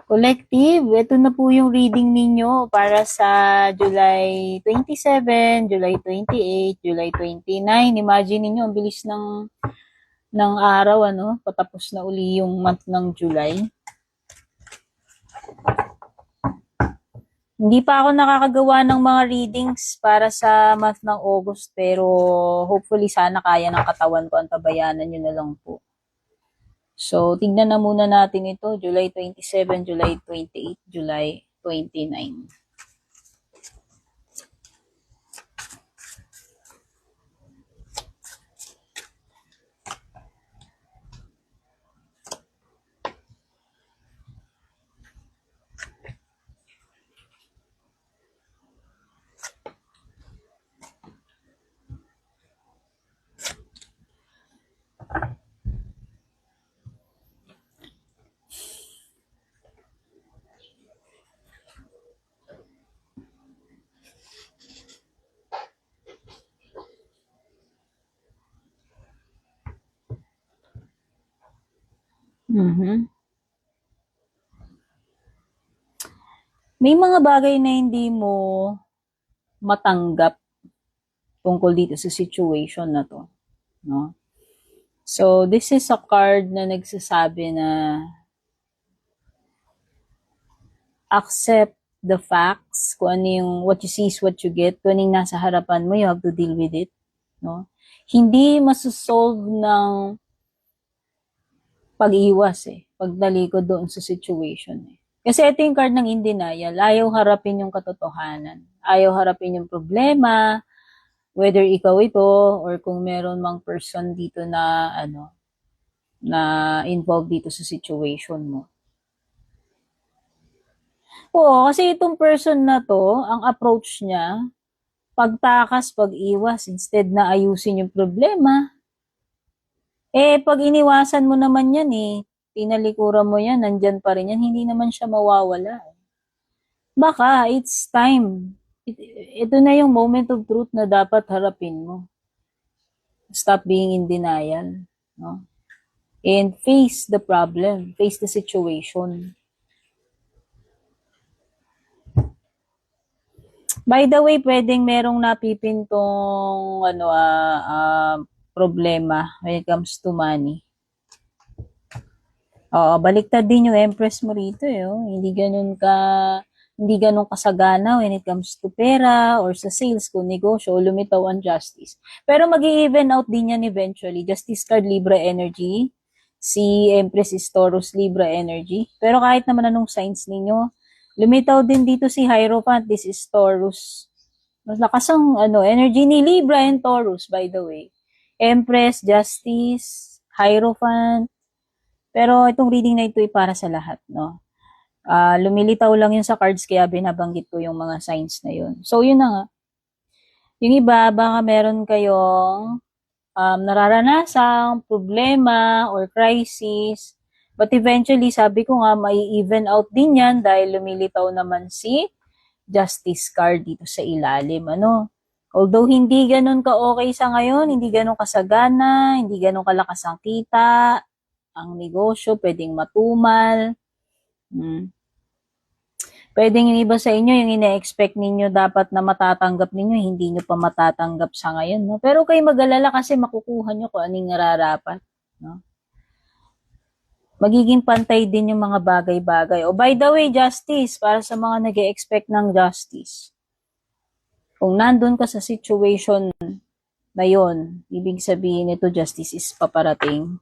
Collective, ito na po yung reading ninyo para sa July 27, July 28, July 29. Imagine niyo ang bilis ng araw, ano? Patapos na uli yung month ng July. Hindi pa ako nakakagawa ng mga readings para sa month ng August, pero hopefully sana kaya ng katawan ko, antabayanan nyo na lang po. So, tignan na muna natin ito, July 27, July 28, July 29. May mga bagay na hindi mo matanggap tungkol dito sa situation na to, no? So, this is a card na nagsasabi na accept the facts, kung ano yung what you see is what you get. Kung ano yung nasa harapan mo, you have to deal with it, no? Hindi masusolve ng pag-iwas pagdalikod doon sa situation Kasi ito yung card ng in denial, ayaw harapin yung katotohanan, ayaw harapin yung problema, whether ikaw ito or kung meron mang person dito na na involved dito sa situation mo. Oo, kasi itong person na to, ang approach niya, pagtakas, pag-iwas, instead na ayusin yung problema. Pag iniwasan mo naman yan tinalikuran mo yan, nandyan pa rin yan, hindi naman siya mawawala. Baka, it's time. Ito na yung moment of truth na dapat harapin mo. Stop being in denial, no? And face the problem, face the situation. By the way, pwedeng merong napipintong problema when it comes to money. Baliktad din yung Empress mo rito Hindi ganun kasagana when it comes to pera or sa sales kung negosyo, lumitaw ang justice. Pero magi-even out din yan eventually. Justice card, Libra energy. Si Empress is Taurus, Libra energy. Pero kahit naman anong signs ninyo, lumitaw din dito si Hierophant. This is Taurus. Mas lakas ang energy ni Libra and Taurus, by the way. Empress, Justice, Hierophant. Pero itong reading na ito ay para sa lahat, no? Lumilitaw lang yun sa cards kaya binabanggit ko yung mga signs na yun. So, yun na nga. Yung iba, baka meron kayong nararanasang problema or crisis. But eventually, sabi ko nga, may even out din yan dahil lumilitaw naman si Justice card dito sa ilalim. Although hindi ganun ka-okay sa ngayon, hindi ganun kasagana, hindi ganun kalakas ang kita, ang negosyo, pwedeng matumal. Pwedeng yung iba sa inyo, yung ina-expect ninyo dapat na matatanggap ninyo, hindi nyo pa matatanggap sa ngayon. No? Pero kayo mag-alala kasi makukuha nyo kung anong nararapat. No? Magiging pantay din yung mga bagay-bagay. By the way, justice, para sa mga nag-expect ng justice. Kung nandun ka sa situation na yon, ibig sabihin nito, justice is paparating.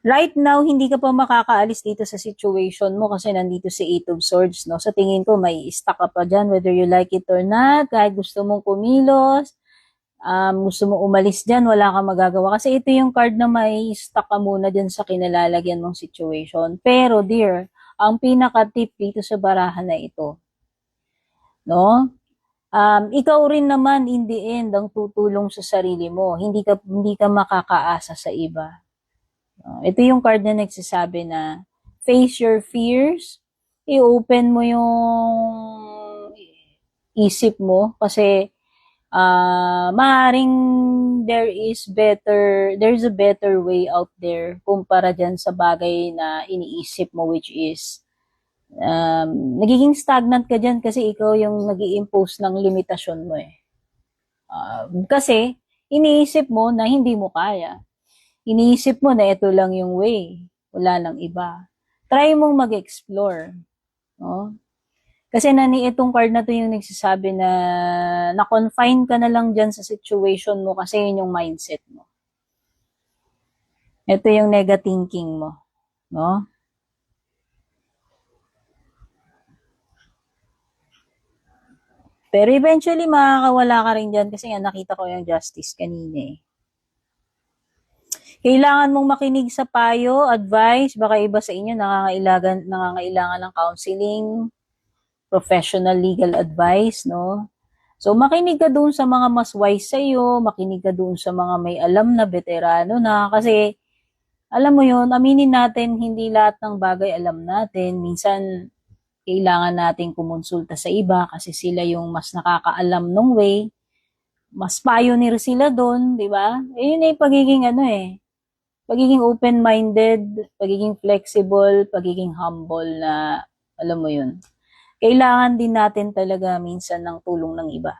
Right now, hindi ka pa makakaalis dito sa situation mo kasi nandito si Eight of Swords, no? Sa tingin ko, may stuck ka pa dyan, whether you like it or not, kahit gusto mong kumilos, gusto mong umalis dyan, wala kang magagawa. Kasi ito yung card na may stuck ka muna dyan sa kinalalagyan mong situation. Pero, dear, ang pinaka-tip dito sa barahan na ito, no? Ikaw rin naman, in the end, ang tutulong sa sarili mo. Hindi ka makakaasa sa iba. Ito yung card na nagsasabi na face your fears, i-open mo yung isip mo kasi maaaring there's a better way out there kumpara dyan sa bagay na iniisip mo, which is nagiging stagnant ka dyan kasi ikaw yung nag-i-impose ng limitasyon mo eh. Kasi iniisip mo na hindi mo kaya. Iniisip mo na ito lang yung way. Wala nang iba. Try mong mag-explore. No? Kasi itong card na to yung nagsasabi na na-confine ka na lang dyan sa situation mo kasi yun yung mindset mo. Ito yung negative thinking mo. No? Pero eventually, makakawala ka rin dyan kasi nga nakita ko yung justice kanina eh. Kailangan mong makinig sa payo, advice, baka iba sa inyo nangangailangan ng counseling, professional legal advice, no? So, makinig ka doon sa mga mas wise sa iyo, makinig ka doon sa mga may alam na veterano na kasi alam mo yun, aminin natin, hindi lahat ng bagay alam natin. Minsan, kailangan natin kumonsulta sa iba kasi sila yung mas nakakaalam ng way. Mas pioneer sila doon, di ba? Yun ay pagiging pagiging open-minded, pagiging flexible, pagiging humble na, alam mo yun. Kailangan din natin talaga minsan ng tulong ng iba.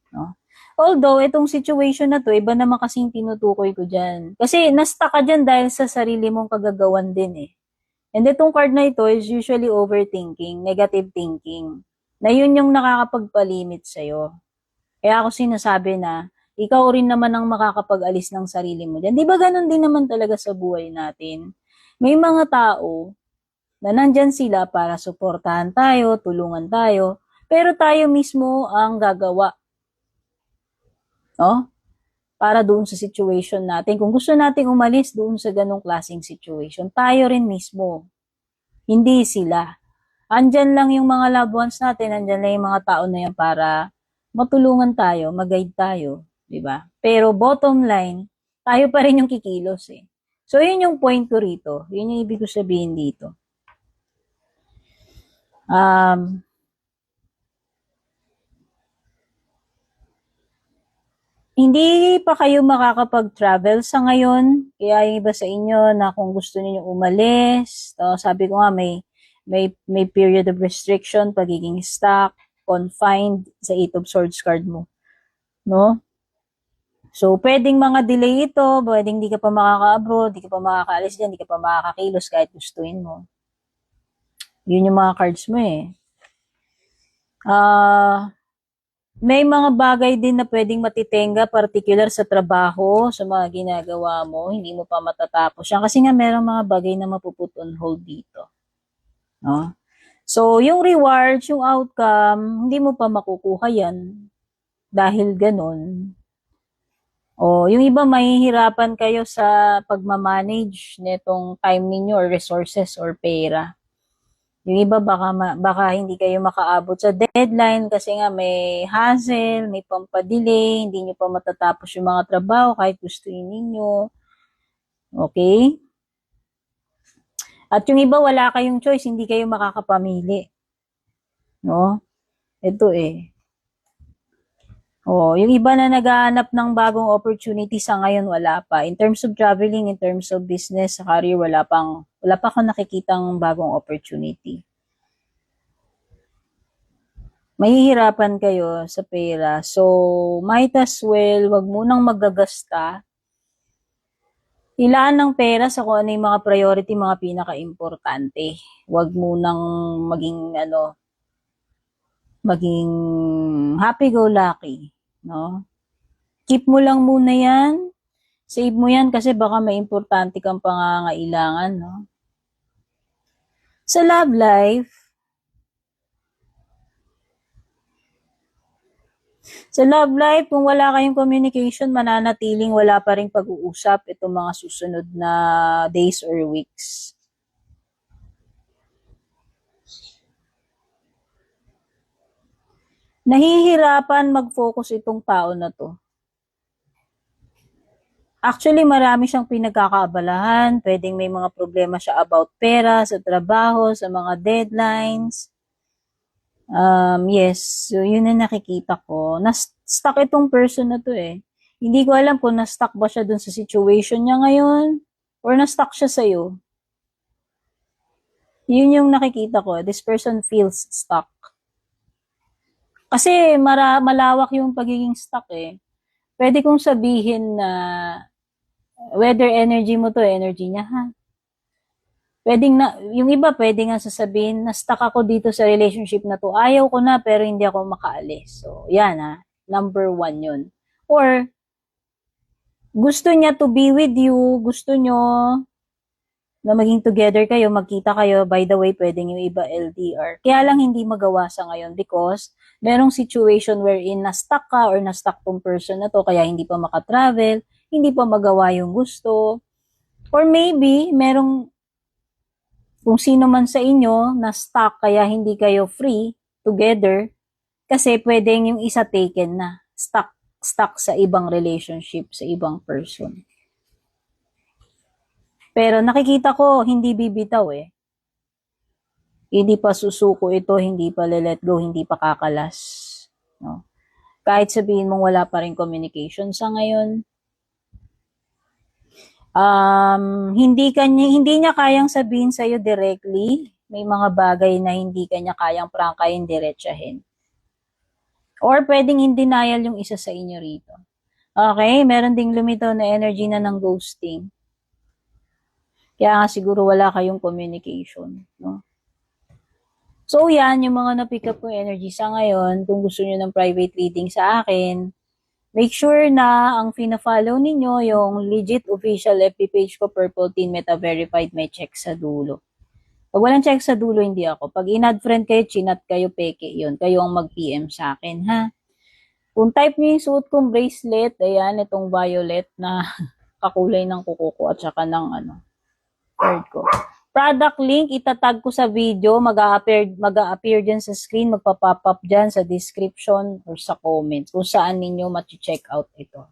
No? Although, itong situation na to, iba naman kasing tinutukoy ko dyan. Kasi, na-stuck ka dyan dahil sa sarili mong kagagawan din eh. And itong card na ito is usually overthinking, negative thinking, na yun yung nakakapagpalimit sa'yo. Kaya ako sinasabi na, ikaw rin naman ang makakapag-alis ng sarili mo dyan. Di ba ganun din naman talaga sa buhay natin? May mga tao na nandyan sila para suportahan tayo, tulungan tayo, pero tayo mismo ang gagawa. No? Para doon sa situation natin. Kung gusto nating umalis doon sa ganong klaseng situation, tayo rin mismo. Hindi sila. Andyan lang yung mga loved ones natin, andyan lang yung mga tao na yan para matulungan tayo, mag-guide tayo. Diba? Pero bottom line, tayo pa rin yung kikilos eh. So, yun yung point ko rito. Yun yung ibig ko sabihin dito. Hindi pa kayo makakapag-travel sa ngayon. Kaya yung iba sa inyo na kung gusto niyo umalis, sabi ko nga may period of restriction, pagiging stuck, confined sa 8 of Swords card mo. No? So, pwedeng mga delay ito, pwedeng di ka pa makaka-abroad, di ka pa makakaalis dyan, di ka pa makakakilos kahit gustuin mo. Yun yung mga cards mo eh. May mga bagay din na pwedeng matitenga, particular sa trabaho, sa mga ginagawa mo, hindi mo pa matatapos yan. Kasi nga merong mga bagay na mapuput on hold dito. No? So, yung rewards, yung outcome, hindi mo pa makukuha yan. Dahil ganun. O, yung iba mahihirapan kayo sa pagmamanage nitong time ninyo or resources or pera. Yung iba baka hindi kayo makaabot sa deadline kasi nga may hassle, may pampadelay, hindi nyo pa matatapos yung mga trabaho kahit gustuin ninyo. Okay? At yung iba wala kayong choice, hindi kayo makakapamili. No? Ito eh. Yung iba na naghahanap ng bagong opportunity sa ngayon, wala pa. In terms of traveling, in terms of business, career, wala pa akong nakikitang bagong opportunity. Mahihirapan kayo sa pera. So, might as well, wag munang magagasta. Ilaan ng pera sa kung ano yung mga priority, mga pinaka-importante. Wag munang maging happy-go-lucky. No? Keep mo lang muna yan. Save mo yan kasi baka may importante kang pangangailangan. No? Sa love life, kung wala kayong communication, mananatiling wala pa rin pag-uusap itong mga susunod na days or weeks. Nahihirapan mag-focus itong tao na to. Actually, marami siyang pinagkakaabalahan. Pwedeng may mga problema siya about pera, sa trabaho, sa mga deadlines. Yes, so yun na nakikita ko. Na-stuck itong person na to eh. Hindi ko alam kung na-stuck ba siya dun sa situation niya ngayon or na-stuck siya sa'yo. Yun yung nakikita ko. This person feels stuck. Kasi malawak yung pagiging stuck eh. Pwede kong sabihin na whether energy mo to, energy niya ha. Pwedeng na, yung iba pwede nga sasabihin na stuck ako dito sa relationship na to. Ayaw ko na pero hindi ako makaalis. So, yan ha. Number 1 yun. Or, gusto niya to be with you, gusto nyo na maging together kayo, magkita kayo. By the way, pwedeng yung iba LDR. Kaya lang hindi magawa sa ngayon because merong situation wherein na-stuck ka or na-stuck tong person na to kaya hindi pa makatravel, hindi pa magawa yung gusto. Or maybe, merong kung sino man sa inyo na stuck kaya hindi kayo free together kasi pwedeng yung isa taken na, stuck sa ibang relationship, sa ibang person. Pero nakikita ko, hindi bibitaw eh. Hindi pa susuko ito, hindi pa let go, hindi pa kakalas. No? Kahit sabihin mong wala pa rin communication sa ngayon, hindi niya kayang sabihin sa'yo directly. May mga bagay na hindi kanya kayang prangkayin, diretsahin. Or pwedeng in denial yung isa sa inyo rito. Okay, meron ding lumitaw na energy na ng ghosting. Kaya nga siguro wala kayong communication. No? So yan, yung mga na-pick up kong energy sa ngayon, kung gusto nyo ng private reading sa akin, make sure na ang fina-follow ninyo yung legit official FB page ko, Purple Teen Meta Verified, may check sa dulo. Pag walang check sa dulo, hindi ako. Pag in-add friend kayo, chinat kayo, peke yun. Kayo ang mag-PM sa akin, ha? Kung type nyo yung suot kong bracelet, ayan, itong violet na kakulay ng kuko ko at saka ng third ko. Product link, itatag ko sa video, mag-a-appear dyan sa screen, magpa-pop up dyan sa description or sa comments kung saan ninyo ma-check out ito.